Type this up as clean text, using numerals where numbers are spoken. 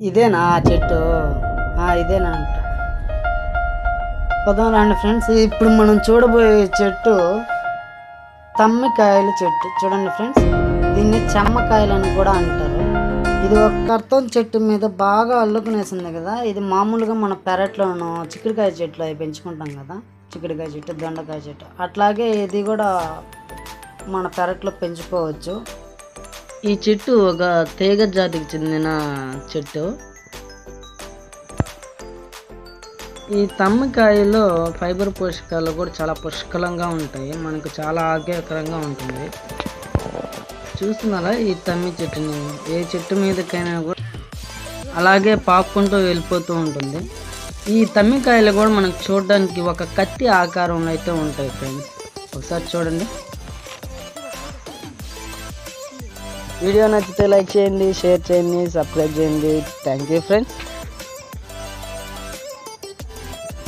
ఇదేనా ఆ చెట్టు? ఇదేనా అంట. పదం రండి ఫ్రెండ్స్. ఇప్పుడు మనం చూడబోయే చెట్టు తమ్మికాయల చెట్టు. చూడండి ఫ్రెండ్స్, దీన్ని చెమ్మకాయలు అని కూడా అంటారు. ఇది ఒక కర్తం చెట్టు మీద బాగా అల్లుకునేసింది కదా. ఇది మామూలుగా మన పెరట్లోనూ చిక్కుడుకాయ చెట్లు అవి పెంచుకుంటాం కదా, చిక్కుడుకాయ చెట్టు, దొండకాయ చెట్టు, అట్లాగే ఇది కూడా మన పెరట్లో పెంచుకోవచ్చు. ఈ చెట్టు ఒక తీగ జాతికి చెందిన చెట్టు. ఈ తమ్మకాయలో ఫైబర్ పోషకాలు కూడా చాలా పుష్కలంగా ఉంటాయి. మనకు చాలా ఆరోగ్యకరంగా ఉంటుంది. చూస్తున్నారా ఈ తమ్మి చెట్టుని? ఏ చెట్టు మీదకైనా కూడా అలాగే పాక్కుంటూ వెళ్ళిపోతూ ఉంటుంది. ఈ తమ్మికాయలు కూడా మనకు చూడడానికి ఒక కత్తి ఆకారంలో అయితే ఉంటాయి ఫ్రెండ్స్. ఒకసారి చూడండి. వీడియో నచ్చితే లైక్ చేయండి, షేర్ చేయండి, సబ్స్క్రైబ్ చేయండి. Thank you friends.